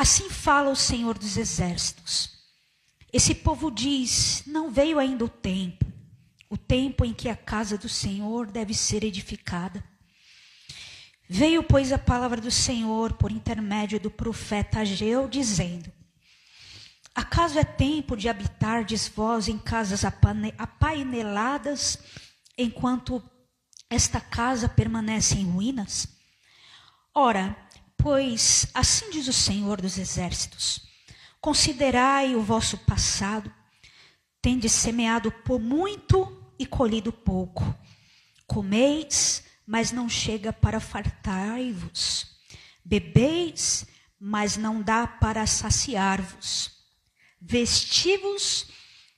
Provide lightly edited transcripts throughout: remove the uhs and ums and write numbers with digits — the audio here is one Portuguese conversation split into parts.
Assim fala o Senhor dos Exércitos. Esse povo diz: não veio ainda o tempo em que a casa do Senhor deve ser edificada. Veio, pois, a palavra do Senhor por intermédio do profeta Ageu, dizendo: acaso é tempo de habitardes vós em casas apaineladas, enquanto esta casa permanece em ruínas? Ora, pois assim diz o Senhor dos Exércitos: considerai o vosso passado, tendes semeado por muito e colhido pouco. Comeis, mas não chega para fartar-vos. Bebeis, mas não dá para saciar-vos. Vesti-vos,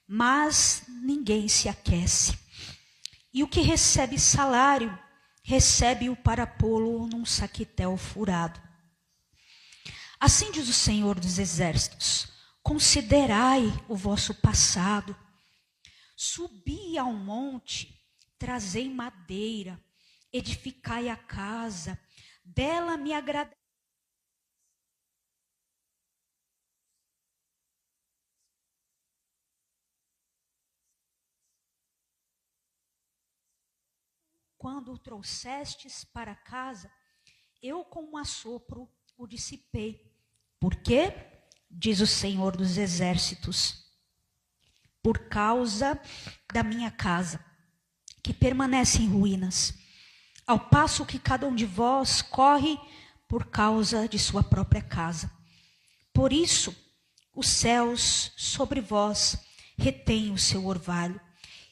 mas ninguém se aquece. E o que recebe salário, recebe-o para pô-lo num saquetel furado. Assim diz o Senhor dos Exércitos: considerai o vosso passado. Subi ao monte, trazei madeira, edificai a casa, dela me agradei. Quando o trouxestes para casa, eu com um assopro o dissipei. Por quê? Diz o Senhor dos Exércitos: por causa da minha casa, que permanece em ruínas, ao passo que cada um de vós corre por causa de sua própria casa. Por isso, os céus sobre vós retêm o seu orvalho,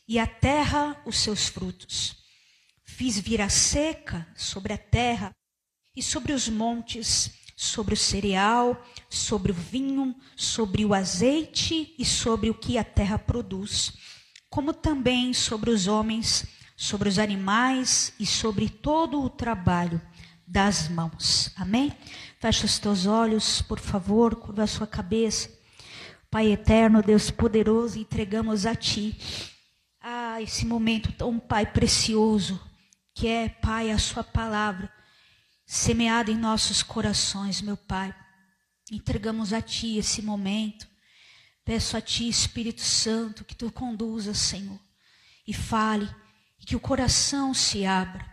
e a terra os seus frutos. Fiz vir a seca sobre a terra e sobre os montes, sobre o cereal, sobre o vinho, sobre o azeite e sobre o que a terra produz, como também sobre os homens, sobre os animais e sobre todo o trabalho das mãos. Amém? Fecha os teus olhos, por favor, curva a sua cabeça. Pai eterno, Deus poderoso, entregamos a Ti esse momento tão, Pai, precioso, que é, Pai, a Sua palavra, semeada em nossos corações, meu Pai. Entregamos a Ti esse momento. Peço a Ti, Espírito Santo, que Tu conduzas, Senhor, e fale, e que o coração se abra,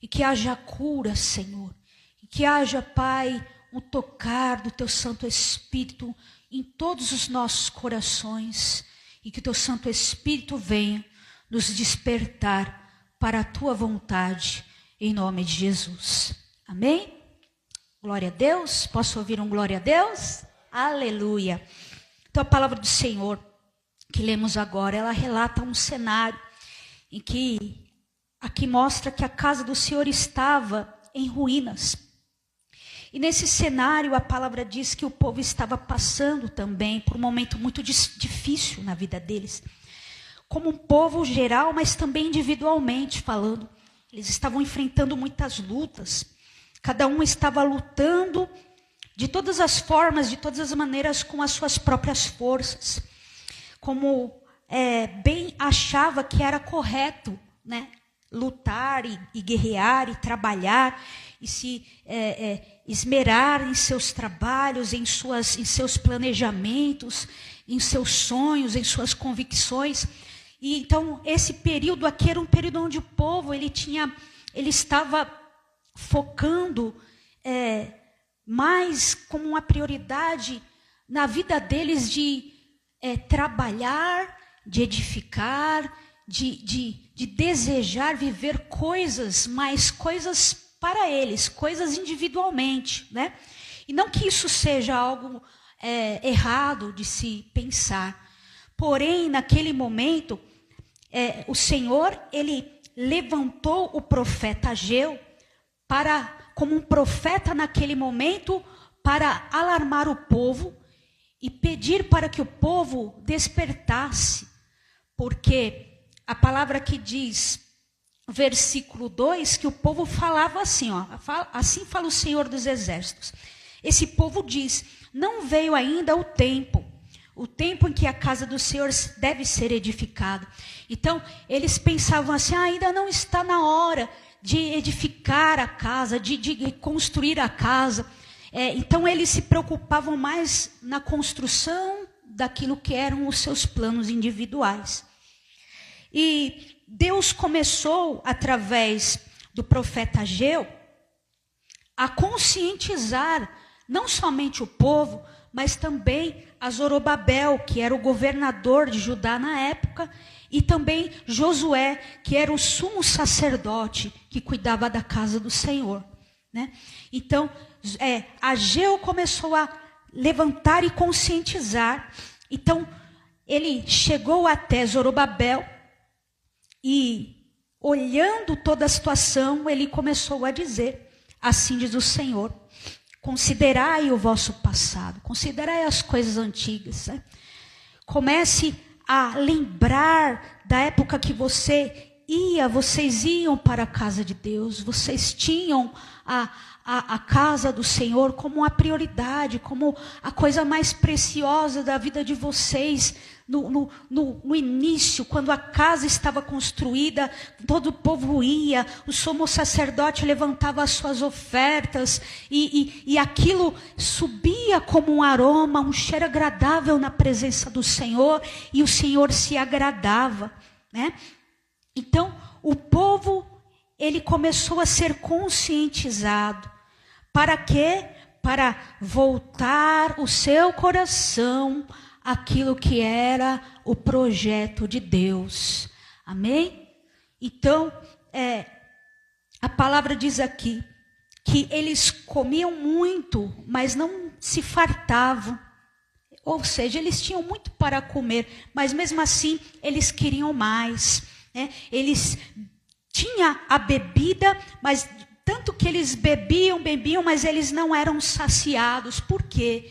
e que haja cura, Senhor, e que haja, Pai, um tocar do Teu Santo Espírito em todos os nossos corações, e que o Teu Santo Espírito venha nos despertar para a Tua vontade, em nome de Jesus. Amém? Glória a Deus. Posso ouvir um glória a Deus? Aleluia. Então a palavra do Senhor que lemos agora, ela relata um cenário em que aqui mostra que a casa do Senhor estava em ruínas. E nesse cenário a palavra diz que o povo estava passando também por um momento muito difícil na vida deles. Como um povo geral, mas também individualmente falando. Eles estavam enfrentando muitas lutas. Cada um estava lutando de todas as formas, de todas as maneiras, com as suas próprias forças. Como bem achava que era correto, né? Lutar e guerrear e trabalhar e se esmerar em seus trabalhos, em seus planejamentos, em seus sonhos, em suas convicções. E então esse período aqui era um período onde o povo ele estava focando mais como uma prioridade na vida deles de trabalhar, de edificar, de desejar viver coisas, mas coisas para eles, coisas individualmente, né? E não que isso seja algo errado de se pensar. Porém, naquele momento, o Senhor, ele levantou o profeta Ageu como um profeta naquele momento, para alarmar o povo e pedir para que o povo despertasse. Porque a palavra que diz, versículo 2, que o povo falava assim, assim fala o Senhor dos Exércitos. Esse povo diz: não veio ainda o tempo em que a casa do Senhor deve ser edificada. Então, eles pensavam assim: ainda não está na hora de edificar a casa, de construir a casa. Então eles se preocupavam mais na construção daquilo que eram os seus planos individuais. E Deus começou, através do profeta Ageu, a conscientizar não somente o povo, mas também a Zorobabel, que era o governador de Judá na época, e também Josué, que era o sumo sacerdote que cuidava da casa do Senhor, né? Então, Ageu começou a levantar e conscientizar. Então, ele chegou até Zorobabel e, olhando toda a situação, ele começou a dizer: assim diz o Senhor, considerai o vosso passado, considerai as coisas antigas, né? Comece a lembrar da época que vocês iam para a casa de Deus, vocês tinham a casa do Senhor como a prioridade, como a coisa mais preciosa da vida de vocês. No início, quando a casa estava construída, todo o povo ia, o sumo sacerdote levantava as suas ofertas, e aquilo subia como um aroma, um cheiro agradável na presença do Senhor, e o Senhor se agradava, né? Então, o povo, ele começou a ser conscientizado. Para quê? Para voltar o seu coração àquilo que era o projeto de Deus. Amém? Então, a palavra diz aqui que eles comiam muito, mas não se fartavam. Ou seja, eles tinham muito para comer, mas mesmo assim eles queriam mais, né? Eles tinham a bebida, mas tanto que eles bebiam, mas eles não eram saciados. Por quê?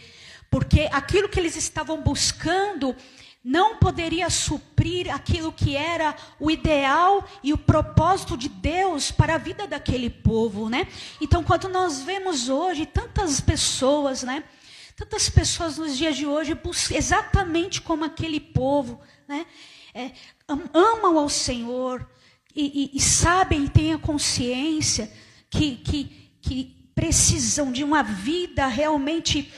Porque aquilo que eles estavam buscando não poderia suprir aquilo que era o ideal e o propósito de Deus para a vida daquele povo, né? Então, quando nós vemos hoje tantas pessoas, né? Tantas pessoas nos dias de hoje buscam exatamente como aquele povo, né? Amam ao Senhor e sabem e têm a consciência que precisam de uma vida realmente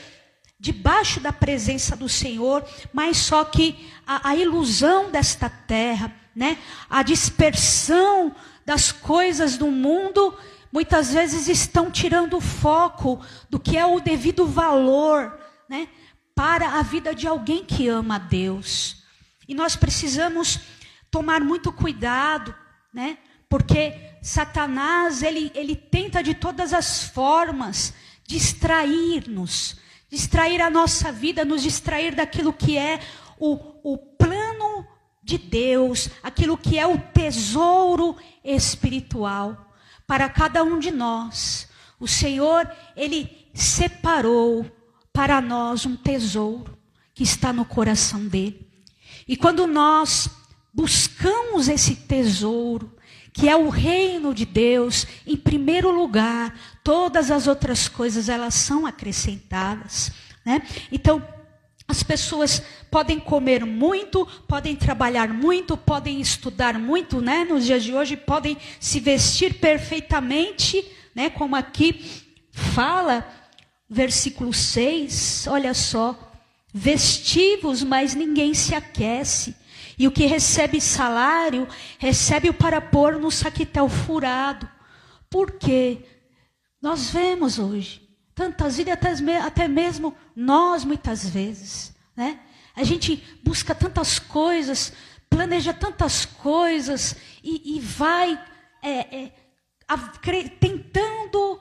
debaixo da presença do Senhor, mas só que a ilusão desta terra, né? A dispersão das coisas do mundo, muitas vezes estão tirando o foco do que é o devido valor, né? Para a vida de alguém que ama a Deus. E nós precisamos tomar muito cuidado, né? Porque Satanás, ele tenta de todas as formas distrair-nos, distrair a nossa vida, nos distrair daquilo que é o plano de Deus, aquilo que é o tesouro espiritual para cada um de nós. O Senhor, ele separou para nós um tesouro que está no coração dele. E quando nós buscamos esse tesouro, que é o reino de Deus, em primeiro lugar, todas as outras coisas, elas são acrescentadas, né? Então, as pessoas podem comer muito, podem trabalhar muito, podem estudar muito, né? Nos dias de hoje, podem se vestir perfeitamente, né? Como aqui fala, versículo 6, olha só, vestivos, mas ninguém se aquece. E o que recebe salário, recebe-o para pôr no saquitel furado. Por quê? Nós vemos hoje tantas vidas, até mesmo nós muitas vezes, né? A gente busca tantas coisas, planeja tantas coisas e vai tentando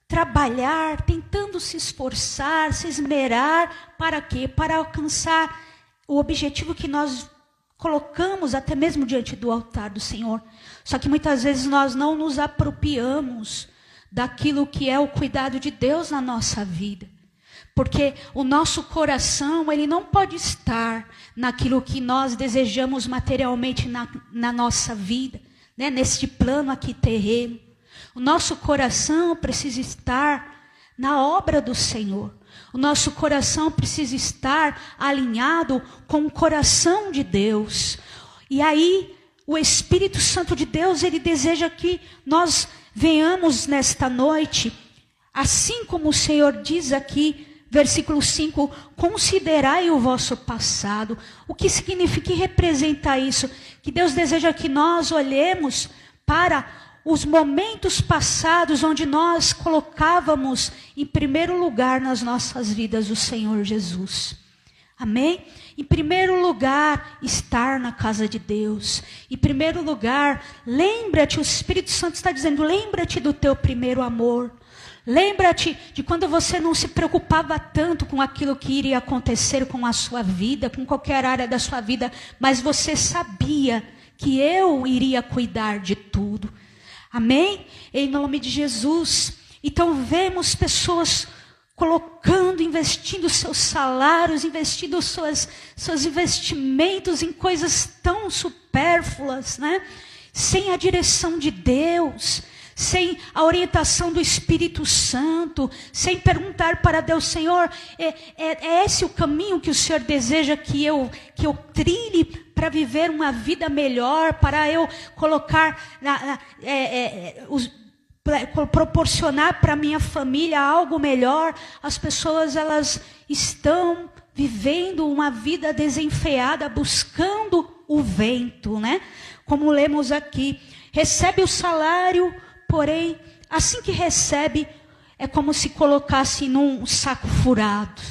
trabalhar, tentando se esforçar, se esmerar, para quê? Para alcançar o objetivo que nós colocamos até mesmo diante do altar do Senhor. Só que muitas vezes nós não nos apropriamos daquilo que é o cuidado de Deus na nossa vida. Porque o nosso coração, ele não pode estar naquilo que nós desejamos materialmente na nossa vida, né? Neste plano aqui terreno. O nosso coração precisa estar na obra do Senhor. O nosso coração precisa estar alinhado com o coração de Deus. E aí, o Espírito Santo de Deus, ele deseja que nós venhamos nesta noite Assim como o Senhor diz aqui, versículo 5, considerai o vosso passado. O que significa e representa isso? Que Deus deseja que nós olhemos para os momentos passados onde nós colocávamos em primeiro lugar nas nossas vidas o Senhor Jesus. Amém? Em primeiro lugar, estar na casa de Deus. Em primeiro lugar, lembra-te, o Espírito Santo está dizendo, lembra-te do teu primeiro amor. Lembra-te de quando você não se preocupava tanto com aquilo que iria acontecer com a sua vida, com qualquer área da sua vida, mas você sabia que eu iria cuidar de tudo. Amém? Em nome de Jesus. Então vemos pessoas colocando, investindo seus salários, investindo seus investimentos em coisas tão supérfluas, né? Sem a direção de Deus, sem a orientação do Espírito Santo, sem perguntar para Deus, Senhor, é esse o caminho que o Senhor deseja que eu trilhe para viver uma vida melhor, para eu colocar, proporcionar para minha família algo melhor? As pessoas, elas estão vivendo uma vida desenfreada, buscando o vento, né? Como lemos aqui, recebe o salário, porém, assim que recebe, é como se colocasse num saco furado,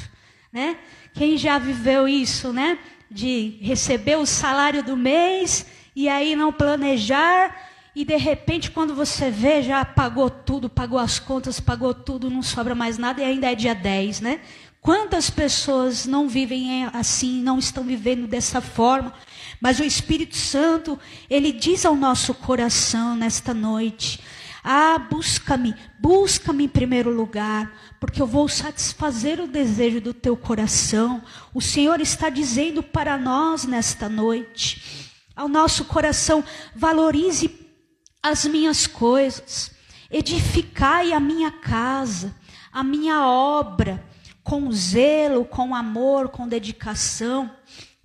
né? Quem já viveu isso, né? De receber o salário do mês e aí não planejar, e de repente quando você vê, já pagou tudo, pagou as contas, pagou tudo, não sobra mais nada e ainda é dia 10, né? Quantas pessoas não vivem assim, não estão vivendo dessa forma? Mas o Espírito Santo, ele diz ao nosso coração nesta noite, busca-me em primeiro lugar, porque eu vou satisfazer o desejo do teu coração. O Senhor está dizendo para nós nesta noite, ao nosso coração, valorize as minhas coisas, edificai a minha casa, a minha obra, com zelo, com amor, com dedicação,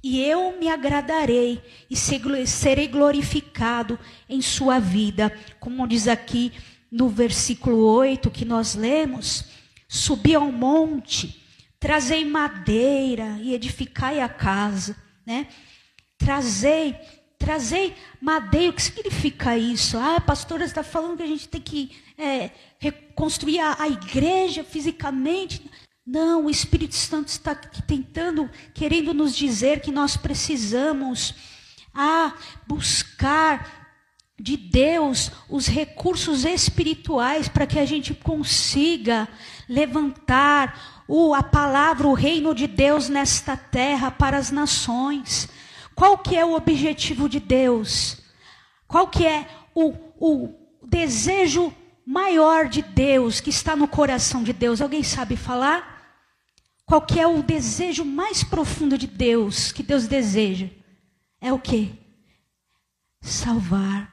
e eu me agradarei e serei glorificado em sua vida. Como diz aqui no versículo 8 que nós lemos, subi ao monte, trazei madeira e edificai a casa, né? Trazei madeira. O que significa isso? Pastora, está falando que a gente tem que reconstruir a igreja fisicamente. Não, o Espírito Santo está querendo nos dizer que nós precisamos buscar de Deus os recursos espirituais para que a gente consiga levantar a palavra, o reino de Deus nesta terra para as nações. Qual que é o objetivo de Deus? Qual que é o desejo maior de Deus que está no coração de Deus? Alguém sabe falar? Qual que é o desejo mais profundo de Deus, que Deus deseja? É o quê? Salvar.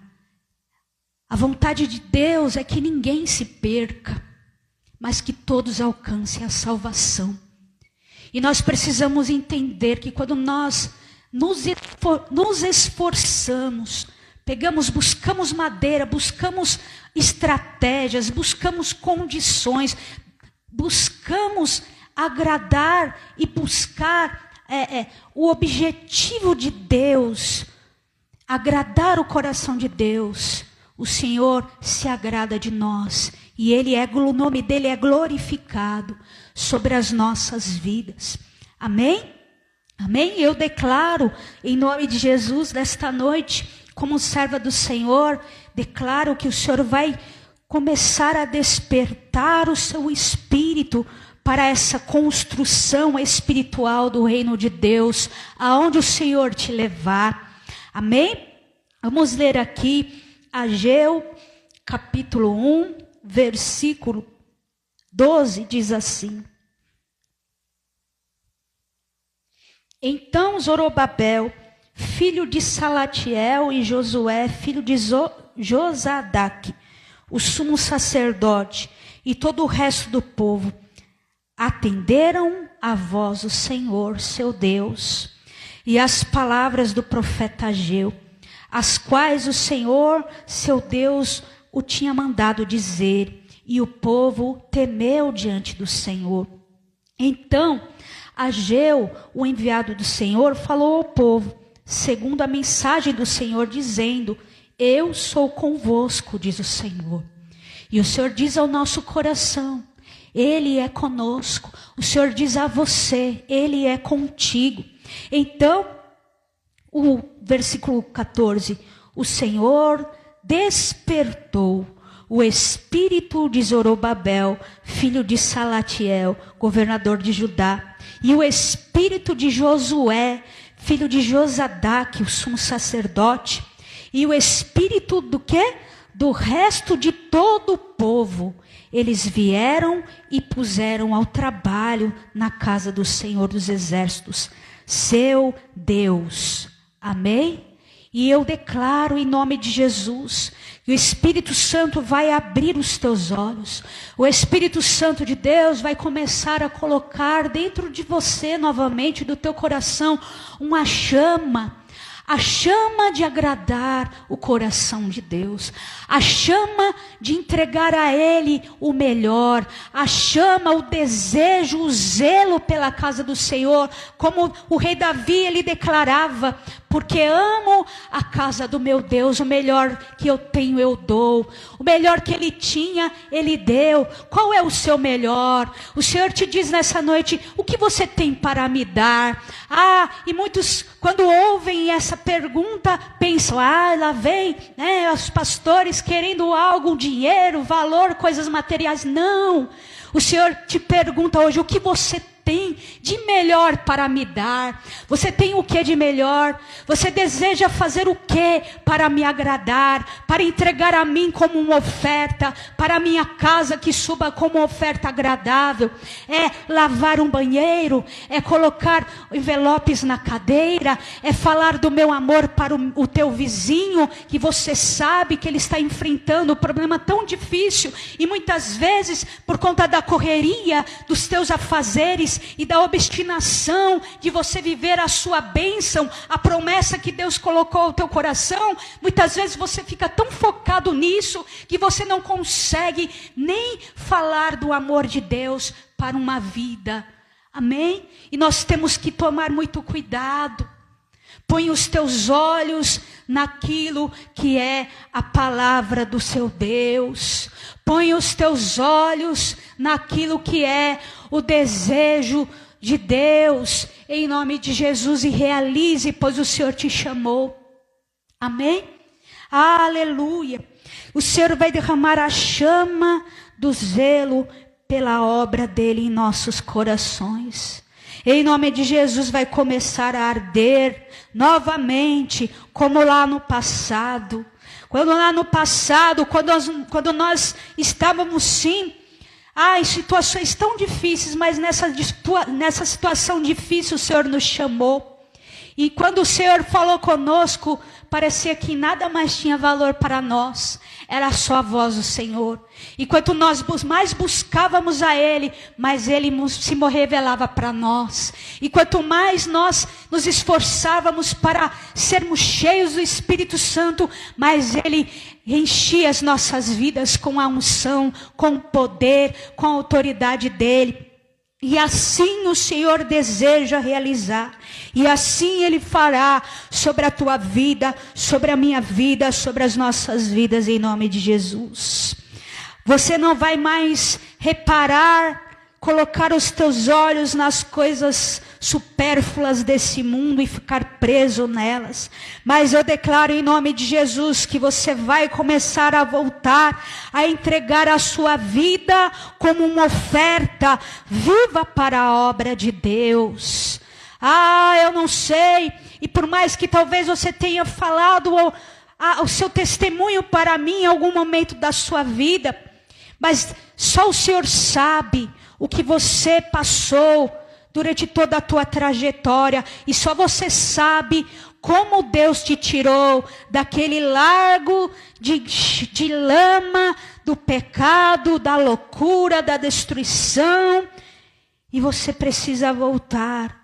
A vontade de Deus é que ninguém se perca, mas que todos alcancem a salvação. E nós precisamos entender que quando nós nos esforçamos, buscamos madeira, buscamos estratégias, buscamos condições, buscamos agradar e buscar o objetivo de Deus, agradar o coração de Deus, o Senhor se agrada de nós e o nome dele é glorificado sobre as nossas vidas. Amém? Amém? Eu declaro em nome de Jesus nesta noite, como serva do Senhor, declaro que o Senhor vai começar a despertar o seu espírito para essa construção espiritual do reino de Deus, aonde o Senhor te levar. Amém? Vamos ler aqui Ageu, capítulo 1, versículo 12, diz assim: Então Zorobabel, filho de Salatiel, e Josué, filho de Josadaque, o sumo sacerdote, e todo o resto do povo, atenderam a voz do Senhor, seu Deus, e as palavras do profeta Ageu, as quais o Senhor, seu Deus, o tinha mandado dizer. e o povo temeu diante do Senhor. Então, Ageu, o enviado do Senhor, falou ao povo, segundo a mensagem do Senhor, dizendo: eu sou convosco, diz o Senhor. E o Senhor diz ao nosso coração: Ele é conosco. O Senhor diz a você: Ele é contigo. Então, o versículo 14: o Senhor despertou o espírito de Zorobabel, filho de Salatiel, governador de Judá, e o espírito de Josué, filho de Josadaque, o sumo sacerdote, e o espírito do quê? Do resto de todo o povo. Eles vieram e puseram ao trabalho na casa do Senhor dos Exércitos, seu Deus. Amém? E eu declaro em nome de Jesus que o Espírito Santo vai abrir os teus olhos. O Espírito Santo de Deus vai começar a colocar dentro de você novamente, do teu coração, uma chama. A chama de agradar o coração de Deus. A chama de entregar a Ele o melhor. A chama, o desejo, o zelo pela casa do Senhor. Como o rei Davi, ele declarava: porque amo a casa do meu Deus, o melhor que eu tenho eu dou. O melhor que ele tinha, ele deu. Qual é o seu melhor? O Senhor te diz nessa noite: o que você tem para me dar? E muitos, quando ouvem essa pergunta, pensam: lá vem, os pastores querendo algo, dinheiro, valor, coisas materiais. Não, o Senhor te pergunta hoje: o que você tem de melhor para me dar? Você tem o que de melhor? Você deseja fazer o que para me agradar? Para entregar a mim como uma oferta? Para a minha casa que suba como uma oferta agradável? É lavar um banheiro? É colocar envelopes na cadeira? É falar do meu amor para o teu vizinho, que você sabe que ele está enfrentando um problema tão difícil, e muitas vezes por conta da correria, dos teus afazeres e da obstinação de você viver a sua bênção, a promessa que Deus colocou ao teu coração, muitas vezes você fica tão focado nisso que você não consegue nem falar do amor de Deus para uma vida. Amém? E nós temos que tomar muito cuidado. Põe os teus olhos naquilo que é a palavra do seu Deus. Põe os teus olhos naquilo que é o desejo de Deus, em nome de Jesus, e realize, pois o Senhor te chamou. Amém? Aleluia. O Senhor vai derramar a chama do zelo pela obra dele em nossos corações. Em nome de Jesus vai começar a arder novamente, como lá no passado. Quando nós estávamos sim, em situações tão difíceis, mas nessa situação difícil o Senhor nos chamou. E quando o Senhor falou conosco, parecia que nada mais tinha valor para nós. Era só a voz do Senhor. E quanto nós mais buscávamos a Ele, mais Ele se revelava para nós. E quanto mais nós nos esforçávamos para sermos cheios do Espírito Santo, mais Ele enchia as nossas vidas com a unção, com o poder, com a autoridade dEle. E assim o Senhor deseja realizar. E assim Ele fará sobre a tua vida, sobre a minha vida, sobre as nossas vidas, em nome de Jesus. Você não vai mais reparar, colocar os teus olhos nas coisas supérfluas desse mundo e ficar preso nelas. Mas eu declaro em nome de Jesus que você vai começar a voltar a entregar a sua vida como uma oferta viva para a obra de Deus. Eu não sei, e por mais que talvez você tenha falado o seu testemunho para mim em algum momento da sua vida, mas só o Senhor sabe o que você passou durante toda a tua trajetória, e só você sabe como Deus te tirou daquele largo de lama, do pecado, da loucura, da destruição. E você precisa voltar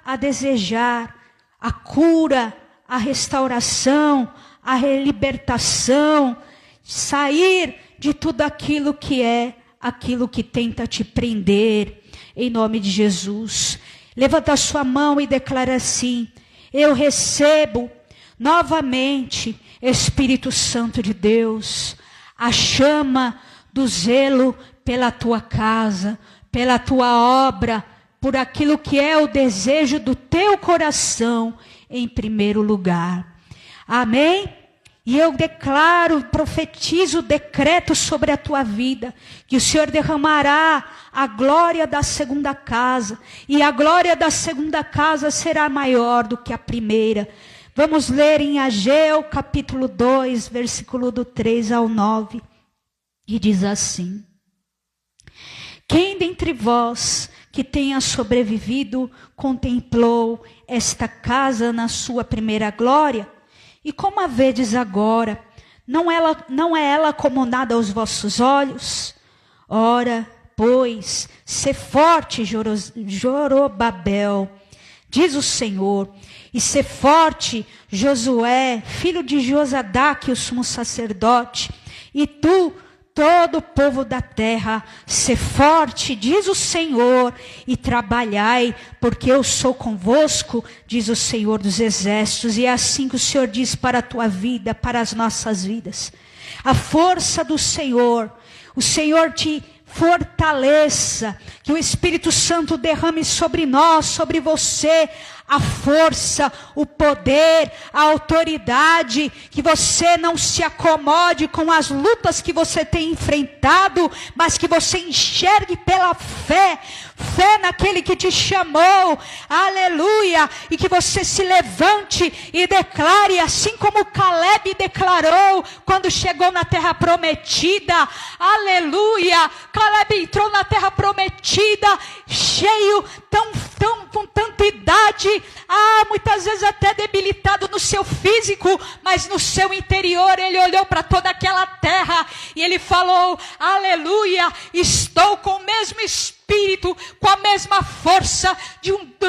a desejar a cura, a restauração, a libertação, sair de tudo aquilo que é aquilo que tenta te prender, em nome de Jesus. Levanta a sua mão e declara assim: eu recebo novamente, Espírito Santo de Deus, a chama do zelo pela tua casa, pela tua obra, por aquilo que é o desejo do teu coração em primeiro lugar. Amém? E eu declaro, profetizo, decreto sobre a tua vida, que o Senhor derramará a glória da segunda casa, e a glória da segunda casa será maior do que a primeira. Vamos ler em Ageu, capítulo 2, versículo do 3 ao 9, e diz assim: quem dentre vós que tenha sobrevivido contemplou esta casa na sua primeira glória? E como a vedes agora, não é ela acomodada aos vossos olhos? Ora, pois, sê forte, Jorobabel, diz o Senhor, e sê forte, Josué, filho de Josadaque, o sumo sacerdote, e tu, todo o povo da terra, sê forte, diz o Senhor, e trabalhai, porque eu sou convosco, diz o Senhor dos exércitos. E é assim que o Senhor diz para a tua vida, para as nossas vidas. A força do Senhor, o Senhor te fortaleça, que o Espírito Santo derrame sobre nós, sobre você, a força, o poder, a autoridade, que você não se acomode com as lutas que você tem enfrentado, mas que você enxergue pela fé, fé naquele que te chamou, aleluia, e que você se levante e declare, assim como Caleb declarou, quando chegou na terra prometida, aleluia, Caleb entrou na terra prometida, cheio, com tanta idade, muitas vezes até debilitado no seu físico, mas no seu interior ele olhou para toda aquela terra e ele falou, aleluia, estou com o mesmo Espírito, com a mesma força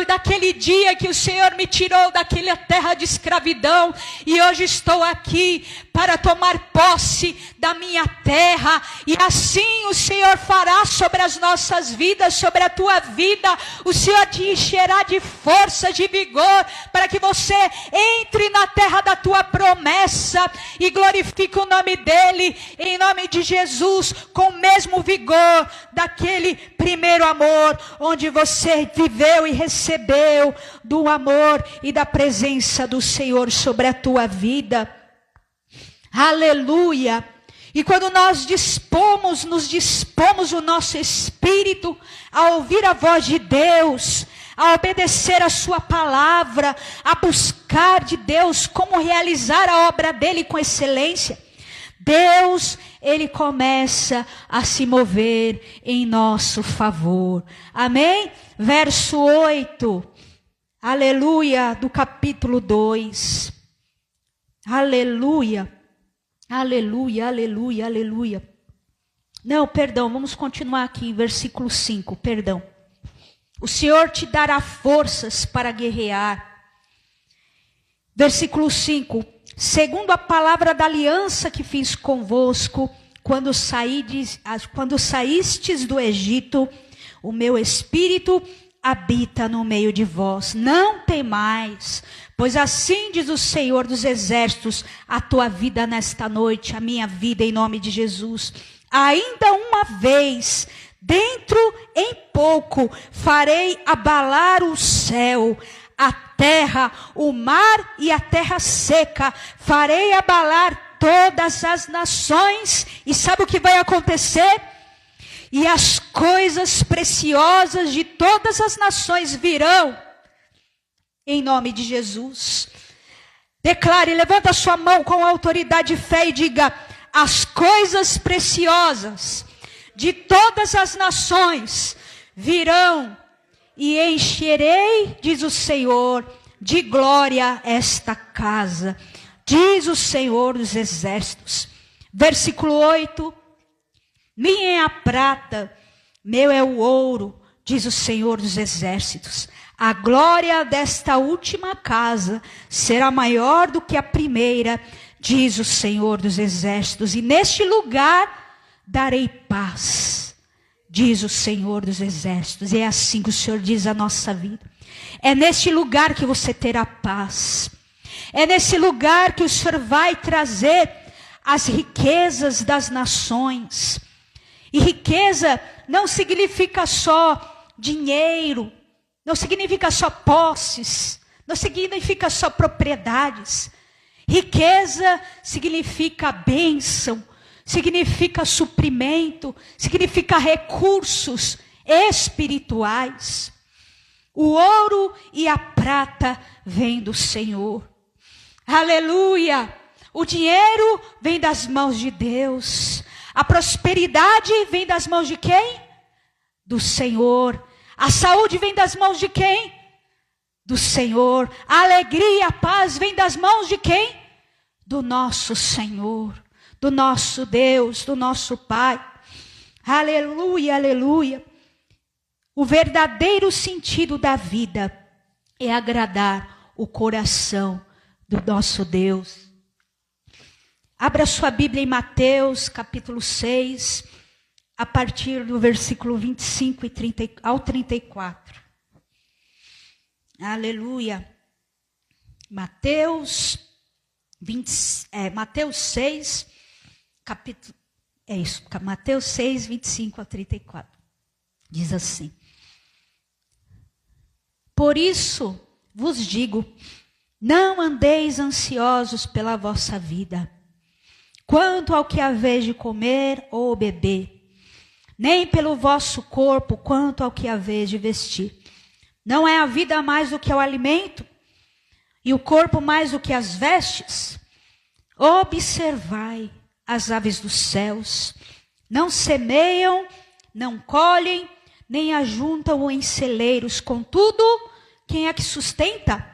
daquele dia que o Senhor me tirou daquela terra de escravidão, e hoje estou aqui para tomar posse da minha terra, e assim o Senhor fará sobre as nossas vidas, sobre a tua vida. O Senhor te encherá de força, de vigor, para que você entre na terra da tua promessa e glorifique o nome dele, em nome de Jesus, com o mesmo vigor daquele primeiro amor, onde você viveu e recebeu do amor e da presença do Senhor sobre a tua vida. Aleluia! E quando nós nos dispomos o nosso espírito a ouvir a voz de Deus, a obedecer a sua palavra, a buscar de Deus como realizar a obra dele com excelência, Deus, ele começa a se mover em nosso favor. Amém? Verso 8, aleluia, do capítulo 2. Aleluia, aleluia, aleluia, aleluia. Não, perdão, vamos continuar aqui em versículo 5, perdão. O Senhor te dará forças para guerrear. Versículo 5. Segundo a palavra da aliança que fiz convosco, quando saístes do Egito, o meu espírito habita no meio de vós. Não temais, pois assim diz o Senhor dos exércitos, a tua vida nesta noite, a minha vida em nome de Jesus. Ainda uma vez, dentro em pouco, farei abalar o céu, a terra, o mar e a terra seca, farei abalar todas as nações, e sabe o que vai acontecer? E as coisas preciosas de todas as nações virão, em nome de Jesus. Declare, levanta a sua mão com autoridade e fé e diga, as coisas preciosas de todas as nações virão, e encherei, diz o Senhor, de glória esta casa, diz o Senhor dos exércitos. Versículo 8, minha é a prata, meu é o ouro, diz o Senhor dos exércitos. A glória desta última casa será maior do que a primeira, diz o Senhor dos exércitos. E neste lugar darei paz, diz o Senhor dos Exércitos. E é assim que o Senhor diz a nossa vida. É neste lugar que você terá paz. É nesse lugar que o Senhor vai trazer as riquezas das nações. E riqueza não significa só dinheiro, não significa só posses, não significa só propriedades. Riqueza significa bênção, significa suprimento, significa recursos espirituais. O ouro e a prata vêm do Senhor. Aleluia! O dinheiro vem das mãos de Deus. A prosperidade vem das mãos de quem? Do Senhor. A saúde vem das mãos de quem? Do Senhor. A alegria e a paz vem das mãos de quem? Do nosso Senhor, do nosso Deus, do nosso Pai. Aleluia, aleluia. O verdadeiro sentido da vida é agradar o coração do nosso Deus. Abra sua Bíblia em Mateus, capítulo 6, a partir do versículo 25 ao 34. Aleluia. Mateus 6, capítulo, Mateus 6, 25 a 34. Diz assim: por isso vos digo, não andeis ansiosos pela vossa vida, quanto ao que haveis de comer ou beber, nem pelo vosso corpo, quanto ao que haveis de vestir. Não é a vida mais do que o alimento, e o corpo mais do que as vestes? Observai as aves dos céus, não semeiam, não colhem, nem ajuntam em celeiros, contudo, quem é que sustenta?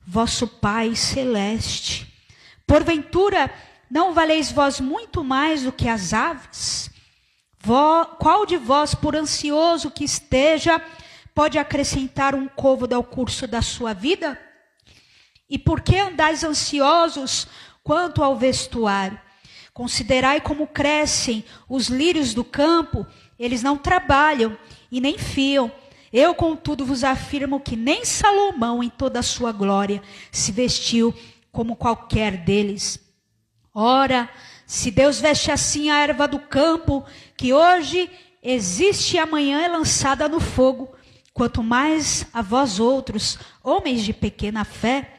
Vosso Pai celeste. Porventura, não valeis vós muito mais do que as aves? Qual de vós, por ansioso que esteja, pode acrescentar um côvado ao curso da sua vida? E por que andais ansiosos quanto ao vestuário? Considerai como crescem os lírios do campo, eles não trabalham e nem fiam. Eu, contudo, vos afirmo que nem Salomão, em toda a sua glória, se vestiu como qualquer deles. Ora, se Deus veste assim a erva do campo, que hoje existe e amanhã é lançada no fogo, quanto mais a vós outros, homens de pequena fé.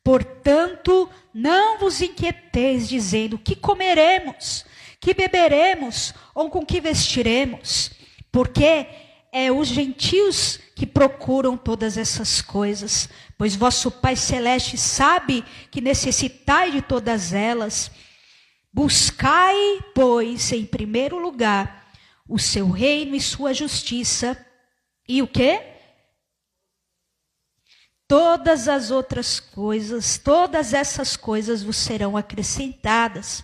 Portanto, não vos inquieteis dizendo, que comeremos, que beberemos, ou com que vestiremos, porque é os gentios que procuram todas essas coisas, pois vosso Pai Celeste sabe que necessitai de todas elas. Buscai, pois, em primeiro lugar, o seu reino e sua justiça, e o quê? Todas as outras coisas, todas essas coisas vos serão acrescentadas.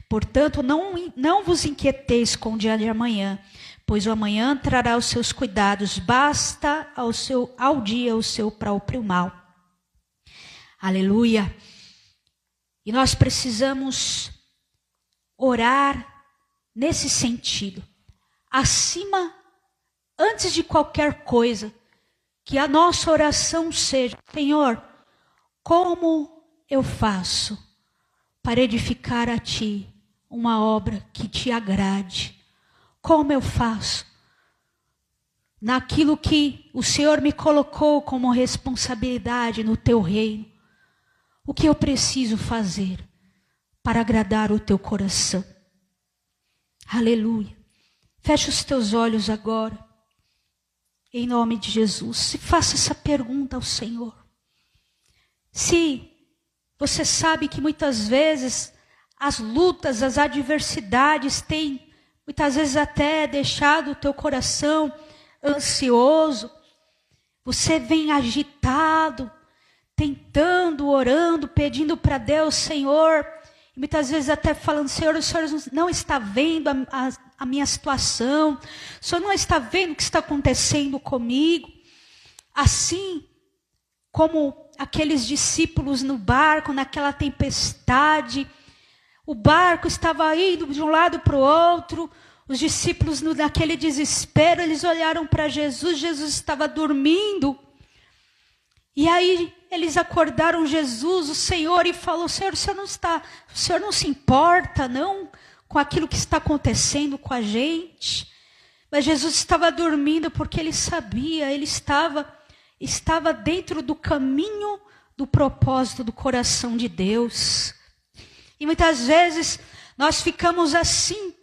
Portanto, não vos inquieteis com o dia de amanhã, pois o amanhã trará os seus cuidados, basta ao dia o seu próprio mal. Aleluia. E nós precisamos orar nesse sentido. Antes de qualquer coisa, que a nossa oração seja, Senhor, como eu faço para edificar a Ti uma obra que Te agrade? Como eu faço naquilo que o Senhor me colocou como responsabilidade no Teu reino? O que eu preciso fazer para agradar o Teu coração? Aleluia. Feche os teus olhos agora, em nome de Jesus, e faça essa pergunta ao Senhor. Se você sabe que muitas vezes as lutas, as adversidades têm muitas vezes até deixado o teu coração ansioso, você vem agitado, tentando, orando, pedindo para Deus, Senhor, e muitas vezes até falando, Senhor, o Senhor não está vendo a minha situação, o Senhor não está vendo o que está acontecendo comigo. Assim como aqueles discípulos no barco, naquela tempestade, O barco estava indo de um lado para o outro. Os discípulos, naquele desespero, eles olharam para Jesus. Jesus estava dormindo. E aí eles acordaram Jesus, o Senhor, e falou: Senhor, o Senhor não se importa, não, com aquilo que está acontecendo com a gente? Mas Jesus estava dormindo porque ele sabia, ele estava dentro do caminho do propósito do coração de Deus. E muitas vezes nós ficamos assim,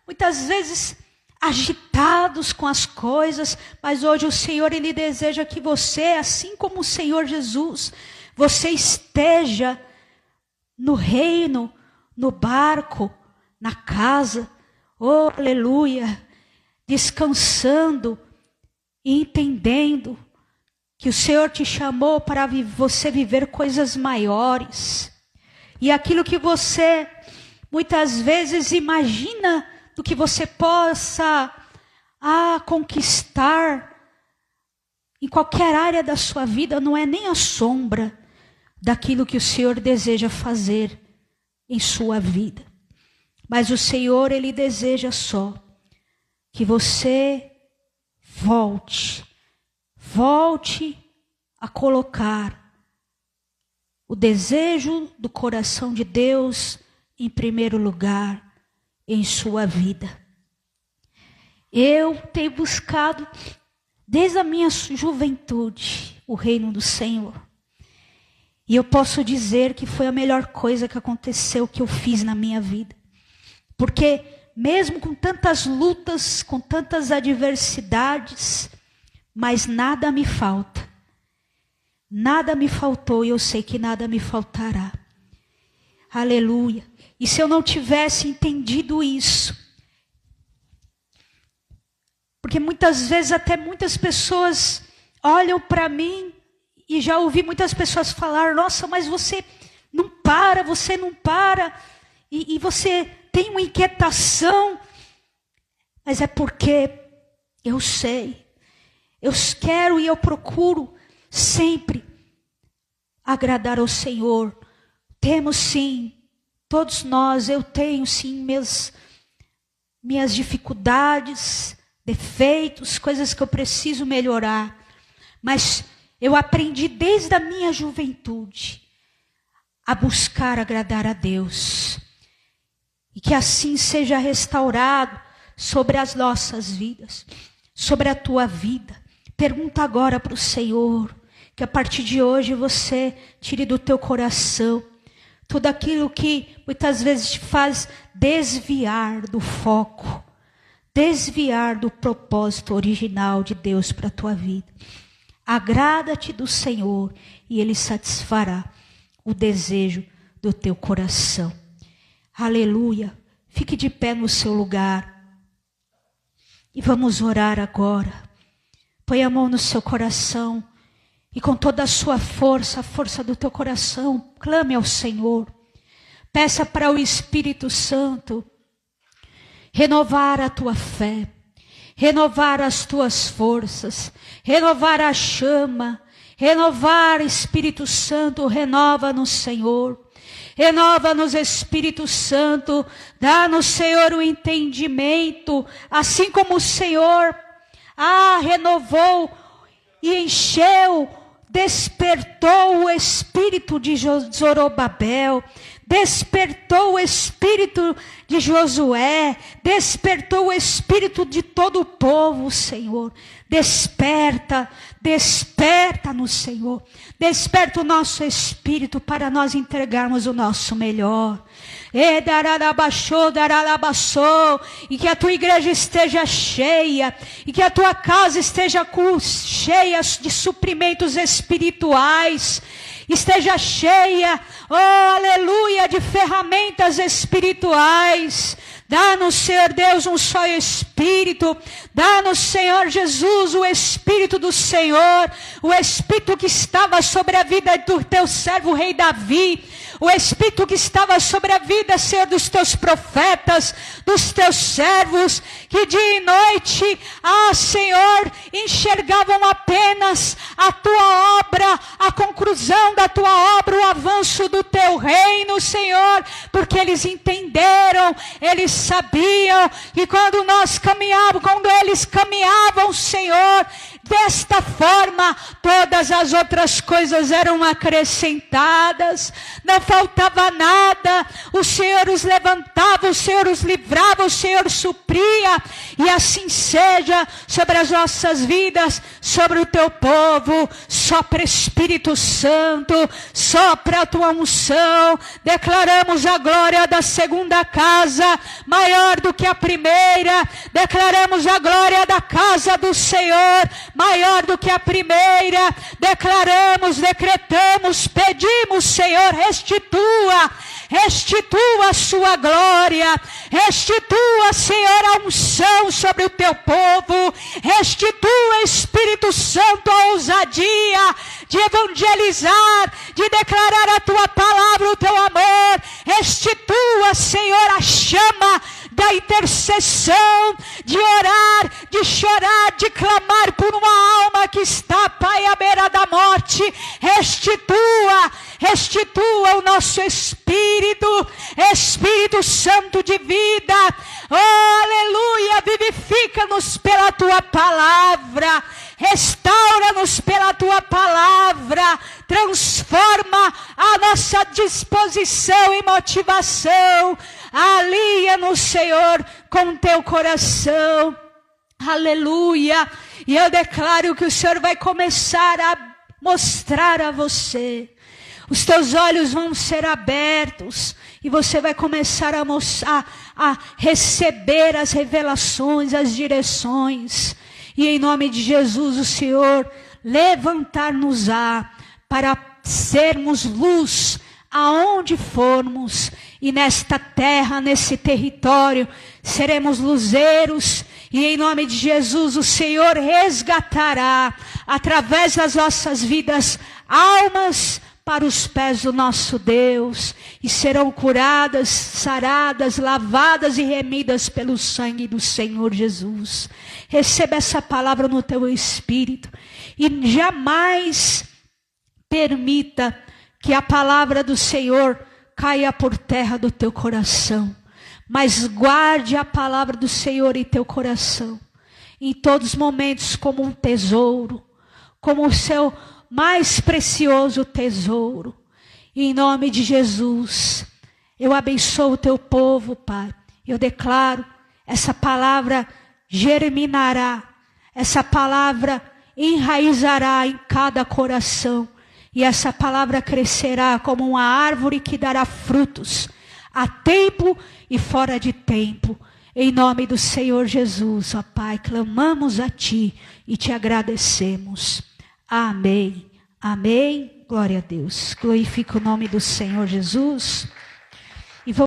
muitas vezes agitados com as coisas, mas hoje o Senhor, Ele deseja que você, assim como o Senhor Jesus, você esteja no reino, no barco, na casa, oh, aleluia, descansando e entendendo que o Senhor te chamou para você viver coisas maiores. E aquilo que você muitas vezes imagina do que você possa conquistar em qualquer área da sua vida, não é nem a sombra daquilo que o Senhor deseja fazer em sua vida. Mas o Senhor, Ele deseja só que você volte a colocar o desejo do coração de Deus em primeiro lugar em sua vida. Eu tenho buscado desde a minha juventude o reino do Senhor. E eu posso dizer que foi a melhor coisa que aconteceu, que eu fiz na minha vida. Porque mesmo com tantas lutas, com tantas adversidades, mas nada me falta. Nada me faltou e eu sei que nada me faltará. Aleluia. E se eu não tivesse entendido isso, porque muitas vezes até muitas pessoas olham para mim, e já ouvi muitas pessoas falar: nossa, mas você não para, e você tem uma inquietação. Mas é porque eu sei, eu quero e eu procuro sempre agradar ao Senhor. Temos sim, todos nós, eu tenho sim minhas dificuldades, defeitos, coisas que eu preciso melhorar. Mas eu aprendi desde a minha juventude a buscar agradar a Deus. E que assim seja restaurado sobre as nossas vidas, sobre a tua vida. Pergunta agora para o Senhor, que a partir de hoje você tire do teu coração tudo aquilo que muitas vezes te faz desviar do foco, desviar do propósito original de Deus para a tua vida. Agrada-te do Senhor e Ele satisfará o desejo do teu coração. Aleluia. Fique de pé no seu lugar. E vamos orar agora. Põe a mão no seu coração. E com toda a sua força, a força do teu coração, clame ao Senhor. Peça para o Espírito Santo renovar a tua fé, renovar as tuas forças, renovar a chama, renovar, Espírito Santo, renova-nos, Senhor. Renova-nos, Espírito Santo, dá-nos, Senhor, o entendimento, assim como o Senhor renovou e encheu, despertou o espírito de Zorobabel, despertou o espírito de Josué, despertou o espírito de todo o povo, Senhor. Desperta no Senhor. Desperta o nosso espírito para nós entregarmos o nosso melhor. E que a tua igreja esteja cheia, e que a tua casa esteja cheia de suprimentos espirituais, esteja cheia, oh aleluia, de ferramentas espirituais. Dá-nos, Senhor Deus, um só Espírito. Dá-nos, Senhor Jesus, o Espírito do Senhor. O Espírito que estava sobre a vida do teu servo, o rei Davi. o Espírito que estava sobre a vida, Senhor, dos teus profetas, dos teus servos, que dia e noite, Senhor, enxergavam apenas a tua obra, a conclusão da tua obra, o avanço do teu reino, Senhor, porque eles entenderam, eles sabiam que quando eles caminhavam, Senhor, desta forma, todas as outras coisas eram acrescentadas, não faltava nada, o Senhor os levantava, o Senhor os livrava, o Senhor supria, e assim seja sobre as nossas vidas, sobre o teu povo. Sopra Espírito Santo, sopra a tua unção, declaramos a glória da segunda casa, maior do que a primeira, declaramos a glória da casa do Senhor, maior do que a primeira, declaramos, decretamos, pedimos, Senhor, restitua a sua glória, restitua, Senhor, a unção sobre o teu povo, restitua, Espírito Santo, a ousadia de evangelizar, de declarar a tua palavra, o teu amor, restitua, Senhor, a chama da intercessão, de orar, de chorar, de clamar por uma alma que está, Pai, à beira da morte. Restitua o nosso Espírito Santo de vida. Oh, aleluia, vivifica-nos pela tua palavra, restaura-nos pela tua palavra, transforma a nossa disposição e motivação, alia-nos, Senhor, com teu coração, aleluia. E eu declaro que o Senhor vai começar a mostrar a você, os teus olhos vão ser abertos, e você vai começar a receber as revelações, as direções, e em nome de Jesus o Senhor levantar-nos-á para sermos luz aonde formos, e nesta terra, nesse território, seremos luzeiros, e em nome de Jesus o Senhor resgatará, através das nossas vidas, almas para os pés do nosso Deus, e serão curadas, saradas, lavadas e remidas pelo sangue do Senhor Jesus. Receba essa palavra no teu espírito, e jamais permita que a palavra do Senhor caia por terra do teu coração, mas guarde a palavra do Senhor em teu coração, em todos os momentos, como um tesouro, como o seu mais precioso tesouro. Em nome de Jesus, eu abençoo o teu povo, Pai. Eu declaro, essa palavra germinará, essa palavra enraizará em cada coração, e essa palavra crescerá como uma árvore que dará frutos, a tempo e fora de tempo. Em nome do Senhor Jesus, ó Pai, clamamos a Ti e Te agradecemos. Amém. Amém. Glória a Deus. Glorifica o nome do Senhor Jesus.